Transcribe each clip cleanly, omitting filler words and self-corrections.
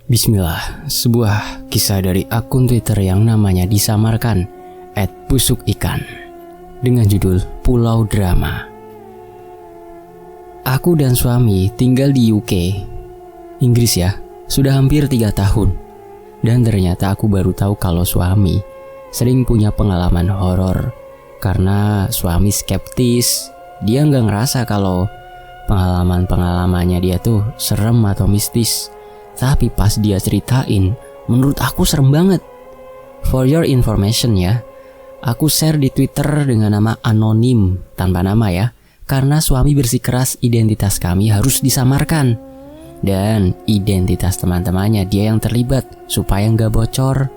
Bismillah, sebuah kisah dari akun Twitter yang namanya disamarkan @pusukikan dengan judul Pulau Drama. Aku dan suami tinggal di UK, Inggris ya, sudah hampir 3 tahun. Dan ternyata aku baru tahu kalau suami sering punya pengalaman horor. Karena suami skeptis, dia nggak ngerasa kalau pengalamannya dia tuh serem atau mistis. Tapi pas dia ceritain, menurut aku serem banget. For your information ya, aku share di Twitter dengan nama anonim, tanpa nama ya, karena suami bersikeras identitas kami harus disamarkan. Dan identitas teman-temannya dia yang terlibat, supaya nggak bocor.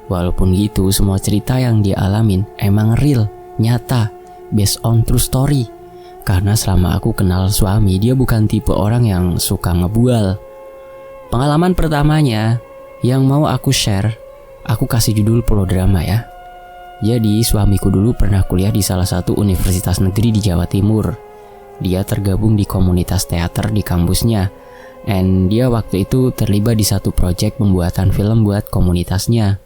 Walaupun gitu, semua cerita yang dia alamin emang real, nyata, based on true story. Karena selama aku kenal suami, dia bukan tipe orang yang suka ngebual. Pengalaman pertamanya yang mau aku share, aku kasih judul Pulau Drama ya. Jadi suamiku dulu pernah kuliah di salah satu universitas negeri di Jawa Timur. Dia tergabung di komunitas teater di kampusnya. And dia waktu itu terlibat di satu proyek pembuatan film buat komunitasnya.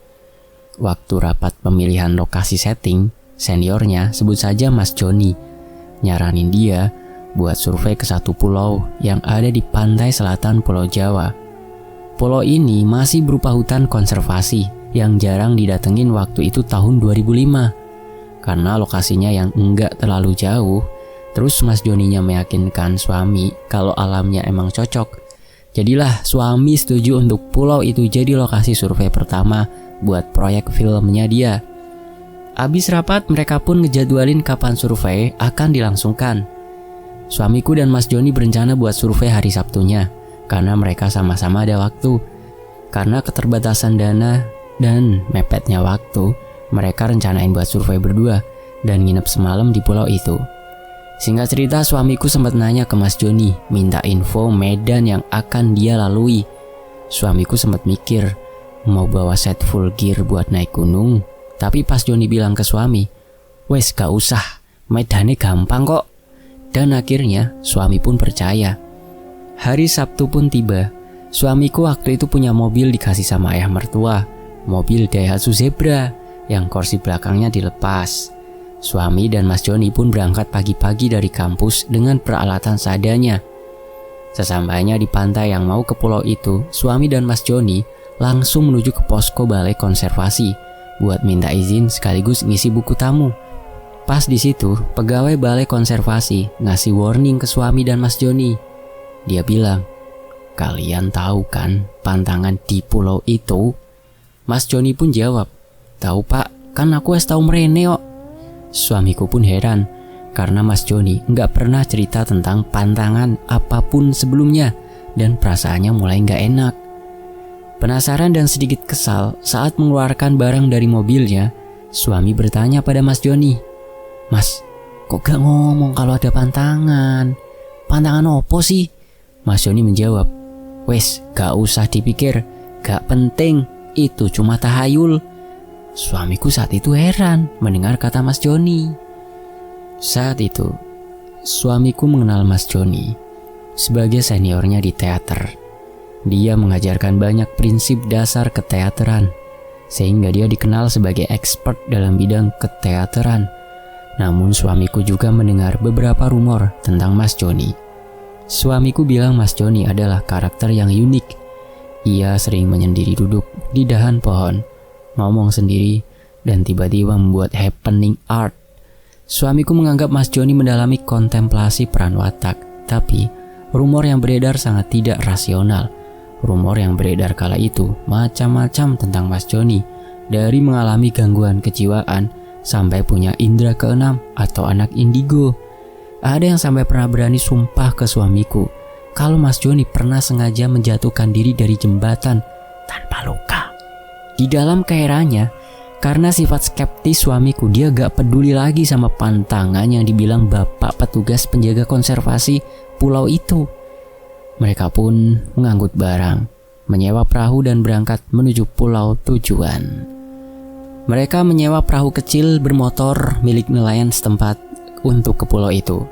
Waktu rapat pemilihan lokasi setting, seniornya, sebut saja Mas Joni, nyaranin dia buat survei ke satu pulau yang ada di pantai selatan Pulau Jawa. Pulau ini masih berupa hutan konservasi yang jarang didatengin waktu itu tahun 2005. Karena lokasinya yang enggak terlalu jauh, terus Mas Joninya meyakinkan suami kalau alamnya emang cocok. Jadilah suami setuju untuk pulau itu jadi lokasi survei pertama buat proyek filmnya dia. Abis rapat mereka pun ngejadwalin kapan survei akan dilangsungkan. Suamiku dan Mas Joni berencana buat survei hari Sabtunya, karena mereka sama-sama ada waktu. Karena keterbatasan dana dan mepetnya waktu, mereka rencanain buat survei berdua dan nginep semalam di pulau itu. Singkat cerita, suamiku sempat nanya ke Mas Joni, minta info medan yang akan dia lalui. Suamiku sempat mikir, mau bawa set full gear buat naik gunung. Tapi pas Joni bilang ke suami, "Wes gak usah, medannya gampang kok." Dan akhirnya suami pun percaya. Hari Sabtu pun tiba. Suamiku waktu itu punya mobil dikasih sama ayah mertua, mobil Daihatsu Zebra yang kursi belakangnya dilepas. Suami dan Mas Joni pun berangkat pagi-pagi dari kampus dengan peralatan seadanya. Sesampainya di pantai yang mau ke pulau itu, suami dan Mas Joni langsung menuju ke posko balai konservasi buat minta izin sekaligus ngisi buku tamu. Pas di situ, pegawai balai konservasi ngasih warning ke suami dan Mas Joni. Dia bilang, "Kalian tahu kan pantangan di pulau itu?" Mas Joni pun jawab, "Tahu pak, kan aku es tahu mrene kok." Suamiku pun heran, karena Mas Joni nggak pernah cerita tentang pantangan apapun sebelumnya, dan perasaannya mulai nggak enak. Penasaran dan sedikit kesal saat mengeluarkan barang dari mobilnya, suami bertanya pada Mas Joni, "Mas, kok gak ngomong kalau ada pantangan? Pantangan opo sih?" Mas Joni menjawab, "Wes, gak usah dipikir, gak penting, itu cuma tahayul." Suamiku saat itu heran mendengar kata Mas Joni. Saat itu, suamiku mengenal Mas Joni sebagai seniornya di teater. Dia mengajarkan banyak prinsip dasar keteateran, sehingga dia dikenal sebagai expert dalam bidang keteateran. Namun suamiku juga mendengar beberapa rumor tentang Mas Joni. Suamiku bilang Mas Joni adalah karakter yang unik. Ia sering menyendiri duduk di dahan pohon, ngomong sendiri, dan tiba-tiba membuat happening art. Suamiku menganggap Mas Joni mendalami kontemplasi peran watak. Tapi rumor yang beredar sangat tidak rasional. Rumor yang beredar kala itu macam-macam tentang Mas Joni, dari mengalami gangguan kejiwaan sampai punya indera keenam atau anak indigo. Ada yang sampai pernah berani sumpah ke suamiku kalau Mas Joni pernah sengaja menjatuhkan diri dari jembatan tanpa luka. Di dalam keheraannya, karena sifat skeptis suamiku, dia gak peduli lagi sama pantangan yang dibilang bapak petugas penjaga konservasi pulau itu. Mereka pun mengangkut barang, menyewa perahu dan berangkat menuju pulau tujuan. Mereka menyewa perahu kecil bermotor milik nelayan setempat untuk ke pulau itu.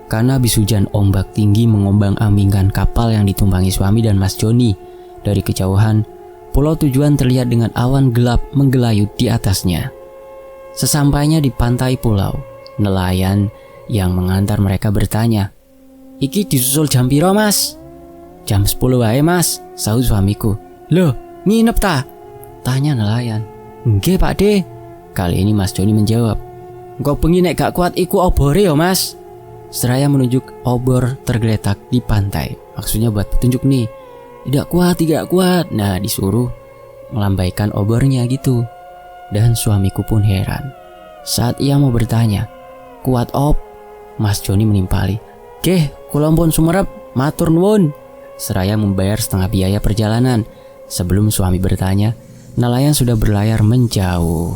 Karena habis hujan, ombak tinggi mengombang-ambingkan kapal yang ditumpangi suami dan Mas Joni. Dari kejauhan, pulau tujuan terlihat dengan awan gelap menggelayut di atasnya. Sesampainya di pantai pulau, nelayan yang mengantar mereka bertanya, "Iki disusul jam piro, Mas?" "Jam 10 wae, Mas," sahut suamiku. "Loh, nginep ta?" tanya nelayan. "Nggih, Pak De." Kali ini Mas Joni menjawab. "Engko bengi nek gak kuat iku obore ya, Mas." Seraya menunjuk obor tergeletak di pantai. Maksudnya buat petunjuk nih. Tidak kuat. Nah, disuruh melambaikan obornya gitu. Dan suamiku pun heran. Saat ia mau bertanya, "Kuat op?" Mas Joni menimpali. "Keh, kula pun sumerep, matur nuwun." Seraya membayar setengah biaya perjalanan. Sebelum suami bertanya, nelayan sudah berlayar menjauh.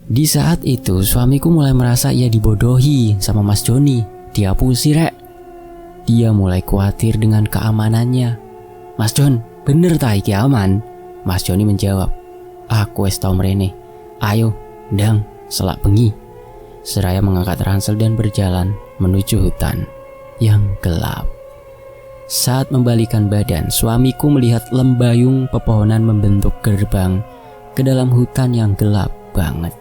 Di saat itu suamiku mulai merasa ia dibodohi sama Mas Joni. Dia pusing rek. Dia mulai khawatir dengan keamanannya. "Mas Jon, bener ta iki aman?" Mas Joni menjawab, "Aku wis tau mrene. Ayo, ndang, selak bengi." Seraya mengangkat ransel dan berjalan menuju hutan yang gelap. Saat membalikan badan, suamiku melihat lembayung pepohonan membentuk gerbang ke dalam hutan yang gelap banget.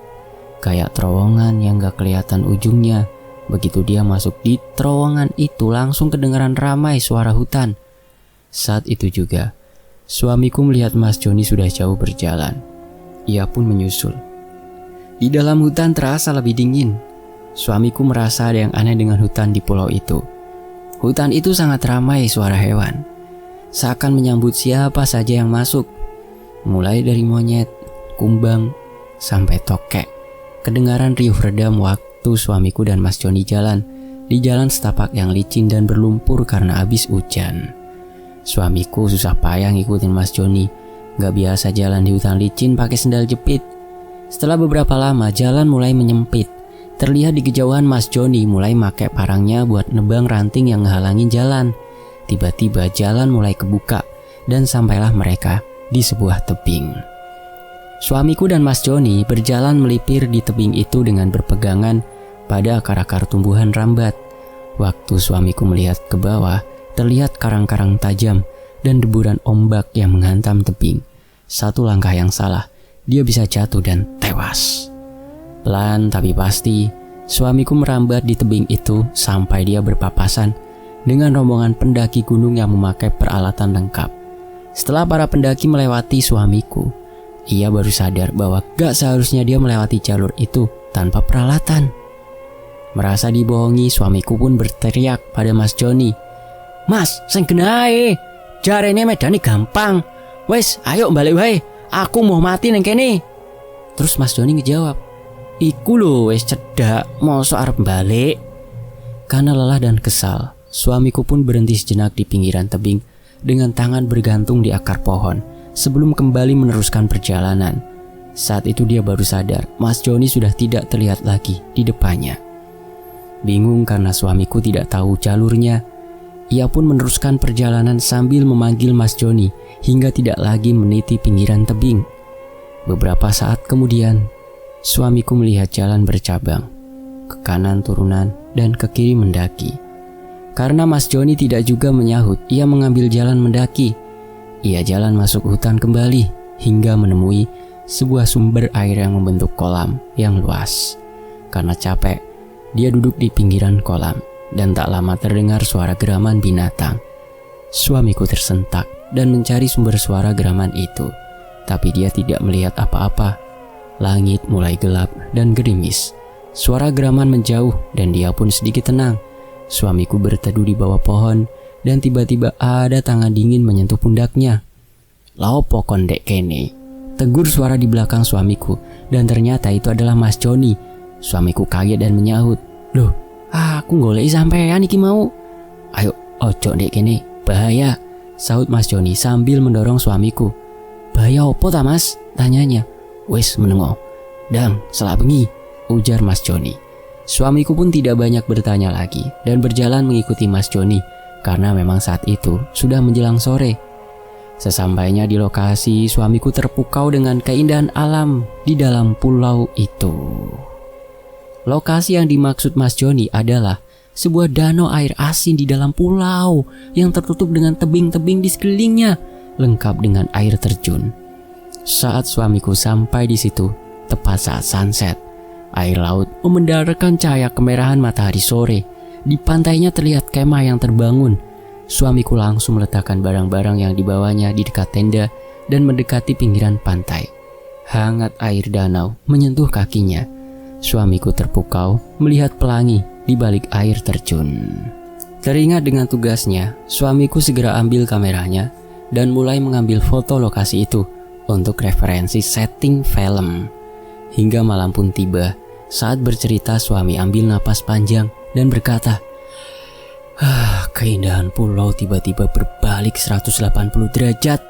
Kayak terowongan yang gak kelihatan ujungnya. Begitu dia masuk di terowongan itu, langsung kedengaran ramai suara hutan. Saat itu juga, suamiku melihat Mas Joni sudah jauh berjalan. Ia pun menyusul. Di dalam hutan terasa lebih dingin. Suamiku merasa ada yang aneh dengan hutan di pulau itu. Hutan itu sangat ramai suara hewan. Seakan menyambut siapa saja yang masuk. Mulai dari monyet, kumbang, sampai tokek. Kedengaran riuh redam waktu suamiku dan Mas Joni jalan di jalan setapak yang licin dan berlumpur karena habis hujan. Suamiku susah payah ngikutin Mas Joni. Gak biasa jalan di hutan licin pakai sendal jepit. Setelah beberapa lama jalan mulai menyempit. Terlihat di kejauhan Mas Joni mulai pakai parangnya buat nebang ranting yang ngehalangin jalan. Tiba-tiba jalan mulai kebuka dan sampailah mereka di sebuah tebing. Suamiku dan Mas Joni berjalan melipir di tebing itu dengan berpegangan pada akar-akar tumbuhan rambat. Waktu suamiku melihat ke bawah, terlihat karang-karang tajam dan deburan ombak yang menghantam tebing. Satu langkah yang salah, dia bisa jatuh dan tewas. Pelan tapi pasti, suamiku merambat di tebing itu sampai dia berpapasan dengan rombongan pendaki gunung yang memakai peralatan lengkap. Setelah para pendaki melewati suamiku, ia baru sadar bahwa gak seharusnya dia melewati jalur itu tanpa peralatan. Merasa dibohongi, suamiku pun berteriak pada Mas Joni, "Mas, sing genahe, jarene medani gampang. Wes, ayo balik wae, aku mau mati neng kene." Terus Mas Joni ngejawab, "Iku lho wes cedak, mosok arep balik." Karena lelah dan kesal, suamiku pun berhenti sejenak di pinggiran tebing dengan tangan bergantung di akar pohon sebelum kembali meneruskan perjalanan. Saat itu dia baru sadar Mas Joni sudah tidak terlihat lagi di depannya. Bingung karena suamiku tidak tahu jalurnya, ia pun meneruskan perjalanan sambil memanggil Mas Joni hingga tidak lagi meniti pinggiran tebing. Beberapa saat kemudian, suamiku melihat jalan bercabang, ke kanan turunan dan ke kiri mendaki. Karena Mas Joni tidak juga menyahut, ia mengambil jalan mendaki. Ia jalan masuk hutan kembali hingga menemui sebuah sumber air yang membentuk kolam yang luas. Karena capek, dia duduk di pinggiran kolam dan tak lama terdengar suara geraman binatang. Suamiku tersentak dan mencari sumber suara geraman itu, tapi dia tidak melihat apa-apa. Langit mulai gelap dan gerimis. Suara geraman menjauh dan dia pun sedikit tenang. Suamiku berteduh di bawah pohon dan tiba-tiba ada tangan dingin menyentuh pundaknya. "Laopo kondek kene?" tegur suara di belakang suamiku, dan ternyata itu adalah Mas Joni. Suamiku kaget dan menyahut, "Loh, aku goleki sampean iki mau." "Ayo, ojo ndek kene, bahaya," sahut Mas Joni sambil mendorong suamiku. "Bahaya opo ta, Mas?" tanyanya. "Wis menengo, dang selak bengi," ujar Mas Joni. Suamiku pun tidak banyak bertanya lagi dan berjalan mengikuti Mas Joni karena memang saat itu sudah menjelang sore. Sesampainya di lokasi, suamiku terpukau dengan keindahan alam di dalam pulau itu. Lokasi yang dimaksud Mas Joni adalah sebuah danau air asin di dalam pulau yang tertutup dengan tebing-tebing di sekelilingnya. lengkap dengan air terjun. Saat suamiku sampai di situ, tepat saat sunset, air laut memendarkan cahaya kemerahan matahari sore. Di pantainya terlihat kemah yang terbangun. Suamiku langsung meletakkan barang-barang yang dibawanya di dekat tenda dan mendekati pinggiran pantai. Hangat air danau menyentuh kakinya. Suamiku terpukau melihat pelangi di balik air terjun. Teringat dengan tugasnya, suamiku segera ambil kameranya dan mulai mengambil foto lokasi itu untuk referensi setting film. Hingga malam pun tiba. Saat bercerita, suami ambil napas panjang dan berkata, keindahan pulau tiba-tiba berbalik 180 derajat.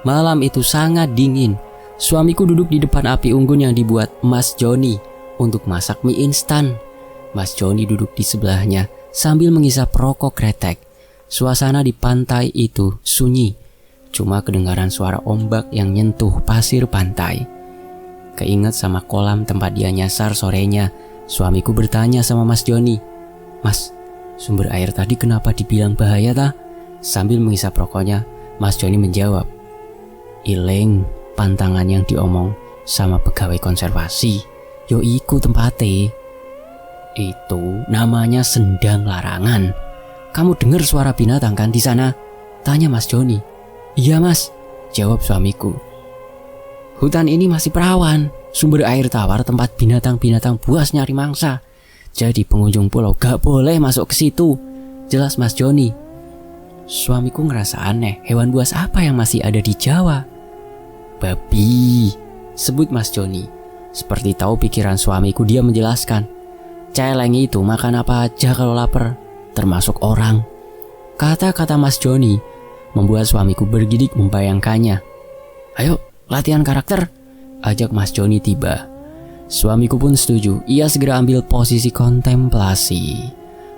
Malam itu sangat dingin. Suamiku duduk di depan api unggun yang dibuat Mas Joni untuk masak mie instan. Mas Joni duduk di sebelahnya sambil menghisap rokok kretek. Suasana di pantai itu sunyi. Cuma kedengaran suara ombak yang nyentuh pasir pantai. Keinget sama kolam tempat dia nyasar sorenya, suamiku bertanya sama Mas Joni, "Mas, sumber air tadi kenapa dibilang bahaya ta?" Sambil menghisap rokoknya, Mas Joni menjawab, "Ileng, pantangan yang diomong sama pegawai konservasi, yo iku tempate. Itu namanya sendang larangan. Kamu dengar suara binatang kan di sana?" Tanya Mas Joni. "Iya mas," jawab suamiku. "Hutan ini masih perawan, sumber air tawar tempat binatang-binatang buas nyari mangsa. Jadi pengunjung pulau gak boleh masuk ke situ," jelas Mas Joni. Suamiku ngerasa aneh, hewan buas apa yang masih ada di Jawa? "Babi," sebut Mas Joni. Seperti tahu pikiran suamiku, dia menjelaskan, "Celeng itu makan apa aja kalau lapar, termasuk orang." Kata-kata Mas Joni membuat suamiku bergidik membayangkannya. "Ayo latihan karakter," ajak Mas Joni tiba. Suamiku pun setuju. Ia segera ambil posisi kontemplasi,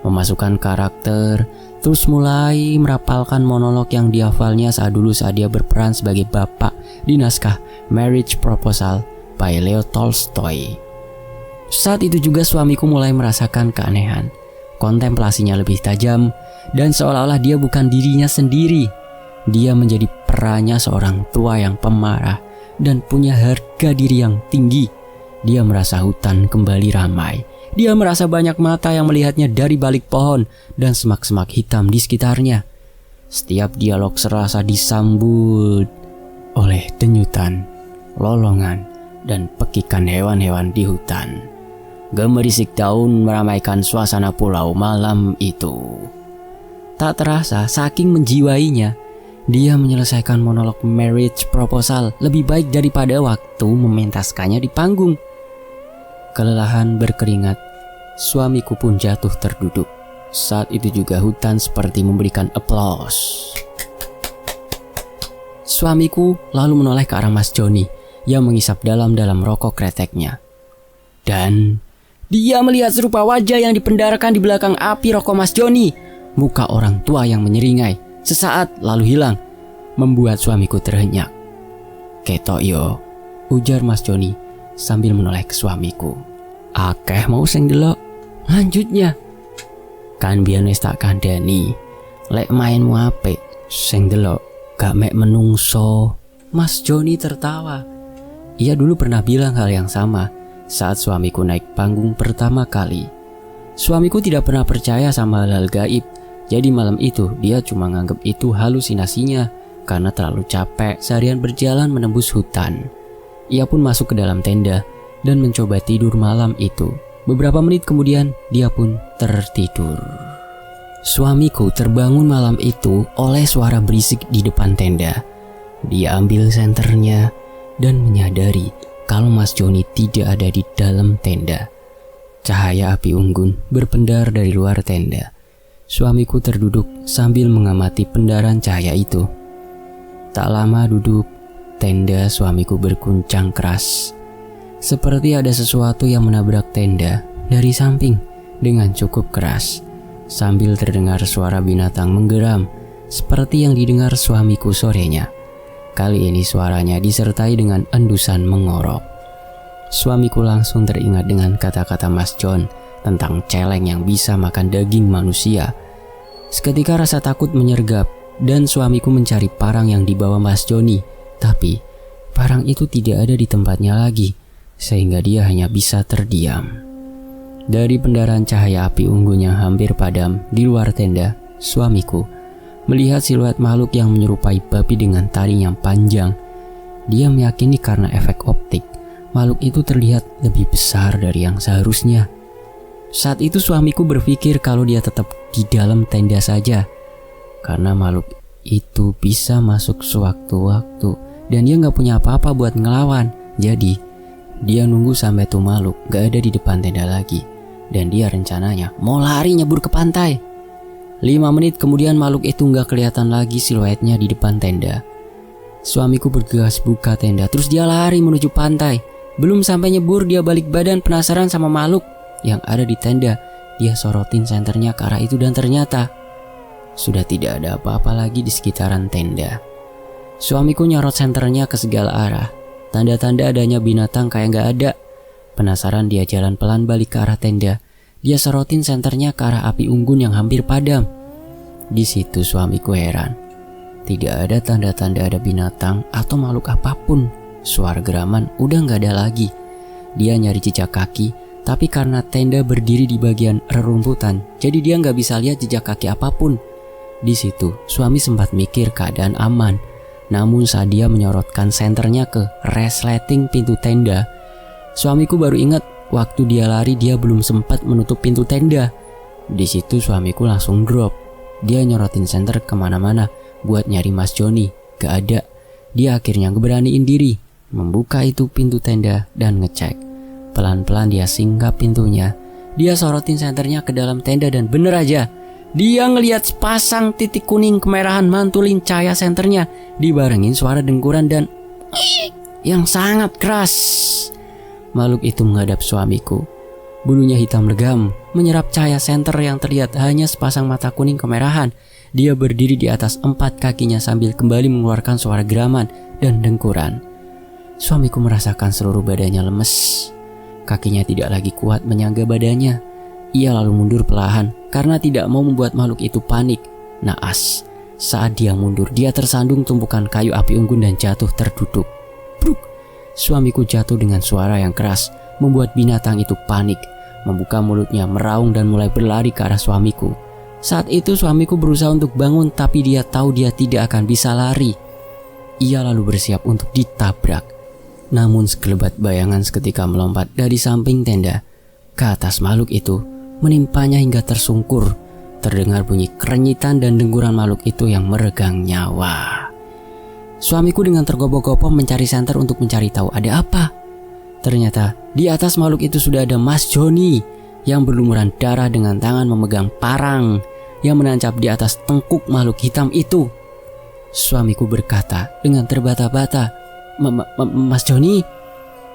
memasukkan karakter, terus mulai merapalkan monolog yang dihafalnya saat dia berperan sebagai bapak di naskah Marriage Proposal by Leo Tolstoy. Saat itu juga suamiku mulai merasakan keanehan. Kontemplasinya lebih tajam dan seolah-olah dia bukan dirinya sendiri. Dia menjadi perannya seorang tua yang pemarah dan punya harga diri yang tinggi. Dia merasa hutan kembali ramai. Dia merasa banyak mata yang melihatnya dari balik pohon dan semak-semak hitam di sekitarnya. Setiap dialog serasa disambut oleh denyutan, lolongan, dan pekikan hewan-hewan di hutan. Gemerisik daun meramaikan suasana pulau malam itu. Tak terasa, saking menjiwainya, dia menyelesaikan monolog Marriage Proposal lebih baik daripada waktu mementaskannya di panggung. Kelelahan berkeringat, suamiku pun jatuh terduduk. Saat itu juga hutan seperti memberikan aplaus. Suamiku lalu menoleh ke arah Mas Joni yang mengisap dalam-dalam rokok kreteknya. Dan dia melihat serupa wajah yang dipendarakan di belakang api rokok Mas Joni. Muka orang tua yang menyeringai sesaat lalu hilang, membuat suamiku terhenyak. "Ketok yo," ujar Mas Joni sambil menoleh ke suamiku. "Akeh mau sing delok." Lanjutnya, "Kan biyen wis tak kandhani, lek mainmu apik, sing delok gak mek menungso." Mas Joni tertawa. Ia dulu pernah bilang hal yang sama saat suamiku naik panggung pertama kali. Suamiku tidak pernah percaya sama hal-hal gaib. Jadi malam itu dia cuma nganggep itu halusinasinya karena terlalu capek seharian berjalan menembus hutan. Ia pun masuk ke dalam tenda dan mencoba tidur malam itu. Beberapa menit kemudian dia pun tertidur. Suamiku terbangun malam itu oleh suara berisik di depan tenda. Dia ambil senternya dan menyadari kalau Mas Joni tidak ada di dalam tenda. Cahaya api unggun berpendar dari luar tenda. Suamiku terduduk sambil mengamati pendaran cahaya itu. Tak lama duduk, tenda suamiku berguncang keras. Seperti ada sesuatu yang menabrak tenda dari samping dengan cukup keras. Sambil terdengar suara binatang menggeram seperti yang didengar suamiku sorenya. Kali ini suaranya disertai dengan endusan mengorok. Suamiku langsung teringat dengan kata-kata Mas John tentang celeng yang bisa makan daging manusia. Seketika rasa takut menyergap dan suamiku mencari parang yang dibawa Mas Joni. Tapi parang itu tidak ada di tempatnya lagi, sehingga dia hanya bisa terdiam. Dari pendarahan cahaya api unggun yang hampir padam di luar tenda, suamiku melihat siluet makhluk yang menyerupai babi dengan taring yang panjang. Dia meyakini karena efek optik, makhluk itu terlihat lebih besar dari yang seharusnya. Saat itu suamiku berpikir kalau dia tetap di dalam tenda saja, karena makhluk itu bisa masuk sewaktu-waktu dan dia gak punya apa-apa buat ngelawan. Jadi dia nunggu sampai tuh makhluk gak ada di depan tenda lagi, dan dia rencananya mau lari nyebur ke pantai. 5 menit kemudian makhluk itu gak kelihatan lagi siluetnya di depan tenda. Suamiku bergegas buka tenda, terus dia lari menuju pantai. Belum sampai nyebur dia balik badan penasaran sama makhluk yang ada di tenda. Dia sorotin senternya ke arah itu dan ternyata sudah tidak ada apa-apa lagi di sekitaran tenda. Suamiku nyorot senternya ke segala arah. Tanda-tanda adanya binatang kayak gak ada. Penasaran dia jalan pelan balik ke arah tenda. Dia sorotin senternya ke arah api unggun yang hampir padam. Di situ suamiku heran. Tidak ada tanda-tanda ada binatang atau makhluk apapun. Suara geraman udah gak ada lagi. Dia nyari jejak kaki, tapi karena tenda berdiri di bagian rerumputan, jadi dia gak bisa lihat jejak kaki apapun. Di situ suami sempat mikir keadaan aman. Namun saat dia menyorotkan senternya ke resleting pintu tenda, suamiku baru ingat waktu dia lari dia belum sempat menutup pintu tenda. Di situ suamiku langsung drop. Dia nyorotin senter kemana-mana buat nyari Mas Joni, gak ada. Dia akhirnya ngeberaniin diri membuka itu pintu tenda dan ngecek. Pelan-pelan dia singgap pintunya. Dia sorotin senternya ke dalam tenda dan bener aja, dia ngelihat sepasang titik kuning kemerahan mantulin cahaya senternya, dibarengin suara dengkuran dan yang sangat keras. Makhluk itu menghadap suamiku. Bulunya hitam legam, menyerap cahaya senter yang terlihat hanya sepasang mata kuning kemerahan. Dia berdiri di atas 4 kakinya sambil kembali mengeluarkan suara geraman dan dengkuran. Suamiku merasakan seluruh badannya lemes. Kakinya tidak lagi kuat menyangga badannya. Ia lalu mundur perlahan karena tidak mau membuat makhluk itu panik. Naas, saat dia mundur, dia tersandung tumpukan kayu api unggun dan jatuh terduduk. Bruk! Suamiku jatuh dengan suara yang keras, membuat binatang itu panik, membuka mulutnya, meraung dan mulai berlari ke arah suamiku. Saat itu suamiku berusaha untuk bangun, tapi dia tahu dia tidak akan bisa lari. Ia lalu bersiap untuk ditabrak. Namun sekelebat bayangan seketika melompat dari samping tenda ke atas makhluk itu, menimpanya hingga tersungkur. Terdengar bunyi kerenyitan dan dengkuran makhluk itu yang meregang nyawa. Suamiku dengan tergopoh-gopoh mencari senter untuk mencari tahu ada apa. Ternyata di atas makhluk itu sudah ada Mas Joni yang berlumuran darah dengan tangan memegang parang yang menancap di atas tengkuk makhluk hitam itu. Suamiku berkata dengan terbata-bata, Mas Joni?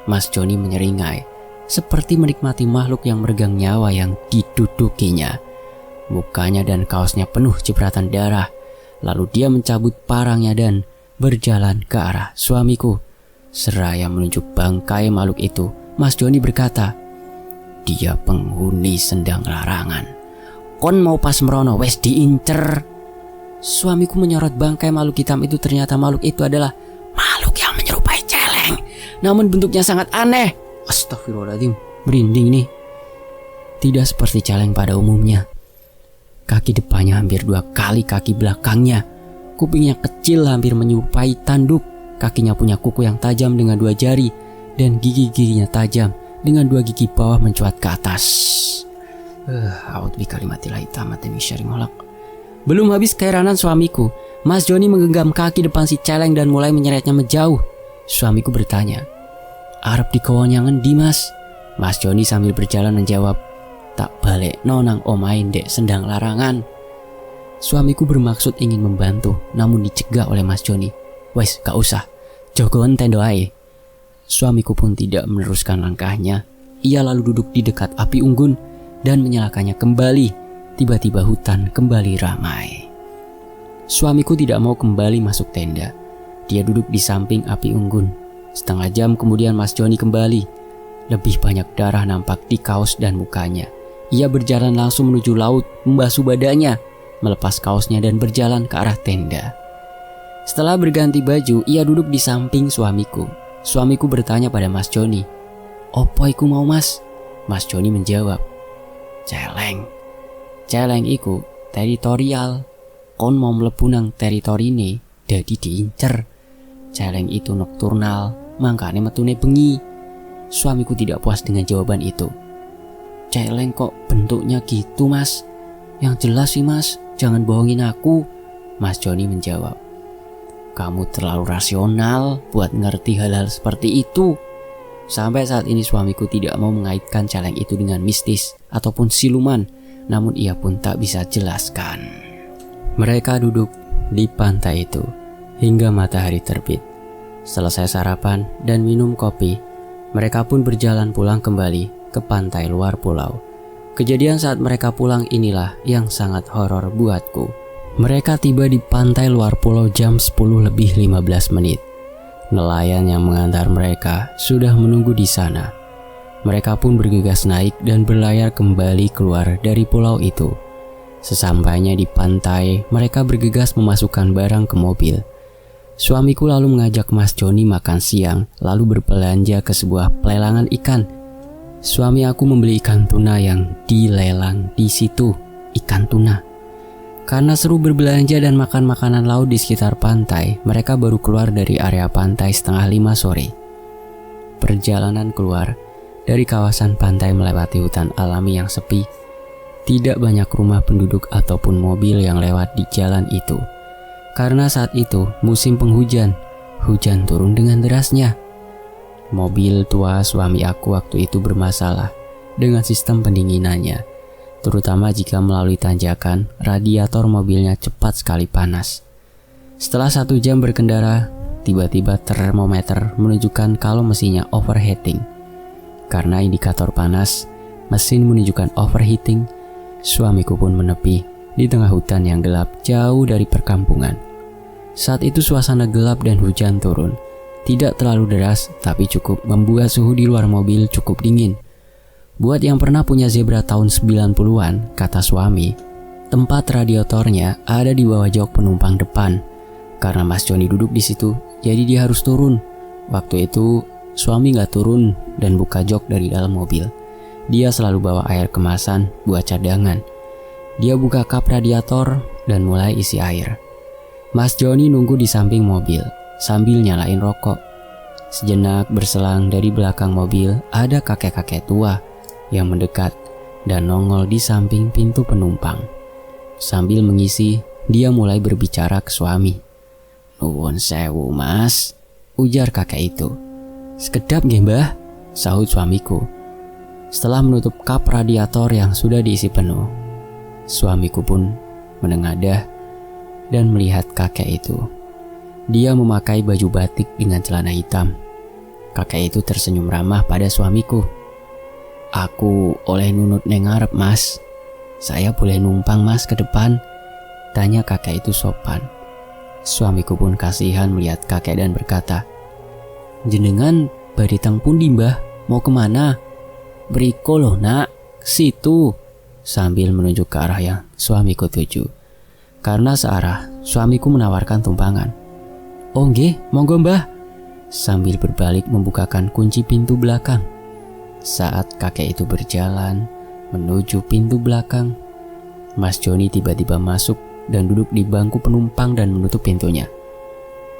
Mas Joni menyeringai, seperti menikmati makhluk yang meregang nyawa yang didudukinya. Mukanya dan kaosnya penuh cipratan darah. Lalu dia mencabut parangnya dan berjalan ke arah suamiku. Seraya menunjuk bangkai makhluk itu, Mas Joni berkata, dia penghuni sendang larangan. Kon mau pas merono wes diincer. Suamiku menyorot bangkai makhluk hitam itu. Ternyata makhluk itu adalah makhluk yang menyerupai celeng, namun bentuknya sangat aneh. Astagfirullahaladzim, merinding nih. Tidak seperti celeng pada umumnya. Kaki depannya hampir 2 kali kaki belakangnya. Kupingnya kecil hampir menyerupai tanduk. Kakinya punya kuku yang tajam dengan 2 jari, dan gigi-giginya tajam dengan 2 gigi bawah mencuat ke atas. A'udzu bikalimatillahi tammati min syarri ma khalaq. Belum habis keheranan suamiku, Mas Joni menggenggam kaki depan si celeng dan mulai menyeretnya menjauh. Suamiku bertanya, arep dikawonyangen di Mas? Mas Joni sambil berjalan menjawab, tak balik nonang omain dek sendang larangan. Suamiku bermaksud ingin membantu, namun dicegah oleh Mas Joni. Wes, gak usah, jogoan tendo ae. Suamiku pun tidak meneruskan langkahnya. Ia lalu duduk di dekat api unggun dan menyalakannya kembali. Tiba-tiba hutan kembali ramai. Suamiku tidak mau kembali masuk tenda. Dia duduk di samping api unggun. Setengah jam kemudian Mas Joni kembali. Lebih banyak darah nampak di kaos dan mukanya. Ia berjalan langsung menuju laut, membasuh badannya. melepas kaosnya dan berjalan ke arah tenda. Setelah berganti baju, ia duduk di samping suamiku. Suamiku bertanya pada Mas Joni, "Opo iku mau mas?" Mas Joni menjawab, "Celeng. Celeng iku teritorial. Kon mau mlebu nang teritorine, dadi diincer. Celeng itu nokturnal, mangkane metune bengi." Suamiku tidak puas dengan jawaban itu. "Celeng kok bentuknya gitu mas? Yang jelas sih mas, jangan bohongin aku." Mas Joni menjawab, "Kamu terlalu rasional buat ngerti hal-hal seperti itu." Sampai saat ini suamiku tidak mau mengaitkan celeng itu dengan mistis ataupun siluman, namun ia pun tak bisa jelaskan. Mereka duduk di pantai itu hingga matahari terbit. Selesai sarapan dan minum kopi, mereka pun berjalan pulang kembali ke pantai luar pulau. Kejadian saat mereka pulang inilah yang sangat horor buatku. Mereka tiba di pantai luar pulau jam 10:15. Nelayan yang mengantar mereka sudah menunggu di sana. Mereka pun bergegas naik dan berlayar kembali keluar dari pulau itu. Sesampainya di pantai, mereka bergegas memasukkan barang ke mobil. Suamiku lalu mengajak Mas Joni makan siang, lalu berbelanja ke sebuah pelelangan ikan. Suami aku membeli ikan tuna yang dilelang di situ, ikan tuna. Karena seru berbelanja dan makan makanan laut di sekitar pantai, mereka baru keluar dari area pantai 4:30 sore. Perjalanan keluar dari kawasan pantai melewati hutan alami yang sepi. Tidak banyak rumah penduduk ataupun mobil yang lewat di jalan itu. Karena saat itu musim penghujan, hujan turun dengan derasnya. Mobil tua suami aku waktu itu bermasalah dengan sistem pendinginannya, terutama jika melalui tanjakan, radiator mobilnya cepat sekali panas. Setelah 1 jam berkendara, tiba-tiba termometer menunjukkan kalau mesinnya overheating. Karena indikator panas, mesin menunjukkan overheating. Suamiku pun menepi di tengah hutan yang gelap jauh dari perkampungan. Saat itu suasana gelap dan hujan turun. Tidak terlalu deras, tapi cukup membuat suhu di luar mobil cukup dingin. Buat yang pernah punya Zebra tahun 90-an, kata suami, tempat radiatornya ada di bawah jok penumpang depan. Karena Mas Joni duduk di situ, jadi dia harus turun. Waktu itu, suami gak turun dan buka jok dari dalam mobil. Dia selalu bawa air kemasan buat cadangan. Dia buka kap radiator dan mulai isi air. Mas Joni nunggu di samping mobil sambil nyalain rokok. Sejenak berselang dari belakang mobil ada kakek-kakek tua yang mendekat dan nongol di samping pintu penumpang. Sambil mengisi, dia mulai berbicara ke suami. "Nuwun sewu mas," ujar kakek itu. "Sekedap nggih mbah," sahut suamiku. Setelah menutup kap radiator yang sudah diisi penuh, suamiku pun menengadah dan melihat kakek itu. Dia memakai baju batik dengan celana hitam. Kakek itu tersenyum ramah pada suamiku. "Aku oleh nunut neng ngarep mas. Saya boleh numpang mas ke depan?" tanya kakek itu sopan. Suamiku pun kasihan melihat kakek dan berkata, "Jenengan badhe teng pundi mbah? Mau kemana?" "Briko loh nak, ke situ," sambil menunjuk ke arah yang suamiku tuju. Karena searah, suamiku menawarkan tumpangan. "Oh nggih, monggo mbah," sambil berbalik membukakan kunci pintu belakang. Saat kakek itu berjalan menuju pintu belakang, Mas Joni tiba-tiba masuk dan duduk di bangku penumpang dan menutup pintunya.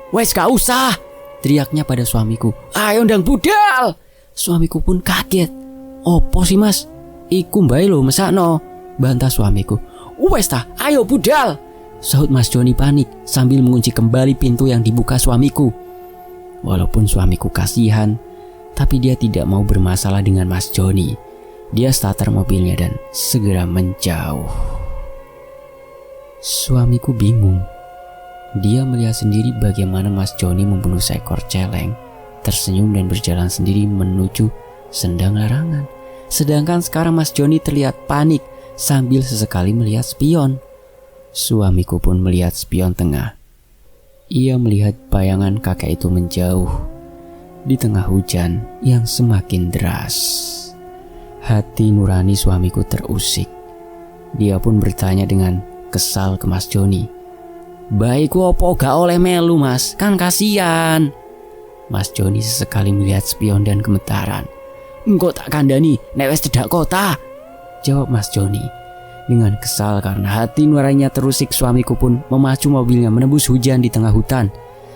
"Wes gak usah," teriaknya pada suamiku. "Ayo ndang budal." Suamiku pun kaget. "Opo sih mas? Iku mbae lho mesakno," bantah suamiku. "Wes ta, ayo budal," sahut Mas Joni panik sambil mengunci kembali pintu yang dibuka suamiku. Walaupun suamiku kasihan, tapi dia tidak mau bermasalah dengan Mas Joni. Dia starter mobilnya dan segera menjauh. Suamiku bingung. Dia melihat sendiri bagaimana Mas Joni membunuh seekor celeng, tersenyum dan berjalan sendiri menuju sendang larangan. Sedangkan sekarang Mas Joni terlihat panik sambil sesekali melihat spion. Suamiku pun melihat spion tengah. Ia melihat bayangan kakek itu menjauh di tengah hujan yang semakin deras. Hati nurani suamiku terusik. Dia pun bertanya dengan kesal ke Mas Joni. "Baikku opo gak oleh melu Mas, kan kasihan." Mas Joni sesekali melihat spion dan gemetaran. "Engko tak kandani nek wis cedhak kota," jawab Mas Joni. Dengan kesal karena hati nuraninya terusik, suamiku pun memacu mobilnya menembus hujan di tengah hutan.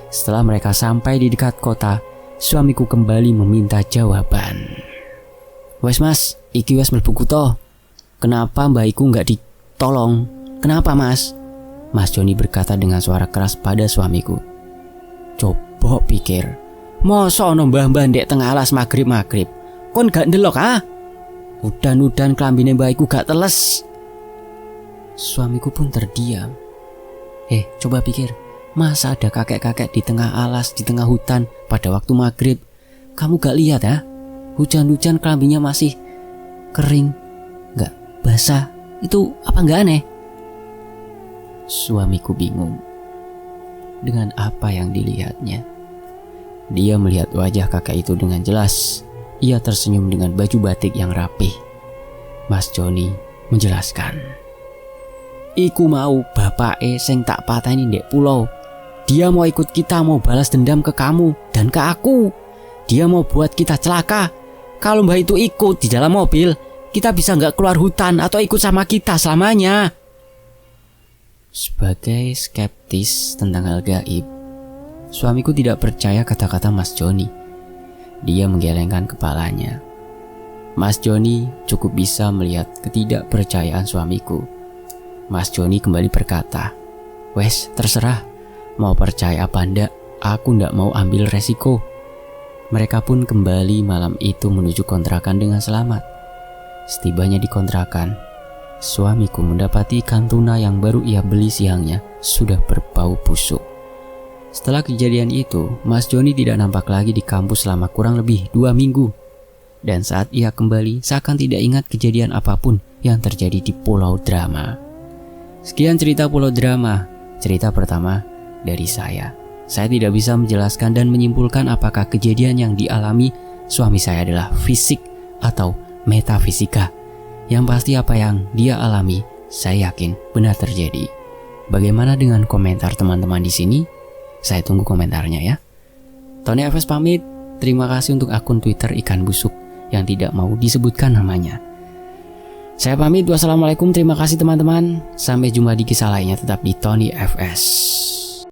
Setelah mereka sampai di dekat kota, suamiku kembali meminta jawaban. "Wes Mas, iki wes mlebu kutha. Kenapa mbahku nggak ditolong? Kenapa Mas?" Mas Joni berkata dengan suara keras pada suamiku. "Coba pikir, mosok ono mbah-mbah ndek tengah alas magrib-magrib. Kon gak ndelok ah? Udan-udan klambine mbahku gak teles." Suamiku pun terdiam. Coba pikir, masa ada kakek-kakek di tengah alas, di tengah hutan pada waktu maghrib? Kamu gak lihat ya? Hujan-hujan kelambinya masih kering, gak basah. Itu apa gak aneh? Suamiku bingung dengan apa yang dilihatnya. Dia melihat wajah kakek itu dengan jelas. Ia tersenyum dengan baju batik yang rapih. Mas Joni menjelaskan. "Iku mau bapake sing tak pateni ndek pulau. Dia mau ikut kita, mau balas dendam ke kamu dan ke aku. Dia mau buat kita celaka. Kalau mbah itu ikut di dalam mobil, kita bisa gak keluar hutan atau ikut sama kita selamanya." Sebagai skeptis tentang hal gaib, suamiku tidak percaya kata-kata Mas Joni. Dia menggelengkan kepalanya. Mas Joni cukup bisa melihat ketidakpercayaan suamiku. Mas Joni kembali berkata, "Wes, terserah. Mau percaya apa ndak, aku ndak mau ambil resiko." Mereka pun kembali malam itu menuju kontrakan dengan selamat. Setibanya di kontrakan, suamiku mendapati ikan tuna yang baru ia beli siangnya sudah berbau busuk. Setelah kejadian itu, Mas Joni tidak nampak lagi di kampus selama kurang lebih 2 minggu. Dan saat ia kembali, seakan tidak ingat kejadian apapun yang terjadi di Pulau Drama. Sekian cerita Pulau Drama, cerita pertama dari saya. Saya tidak bisa menjelaskan dan menyimpulkan apakah kejadian yang dialami suami saya adalah fisik atau metafisika. Yang pasti apa yang dia alami, saya yakin benar terjadi. Bagaimana dengan komentar teman-teman di sini? Saya tunggu komentarnya ya. Tony FS pamit. Terima kasih untuk akun Twitter ikan busuk yang tidak mau disebutkan namanya. Saya pamit. Wassalamualaikum. Terima kasih teman-teman. Sampai jumpa di kisah lainnya tetap di Tony FS.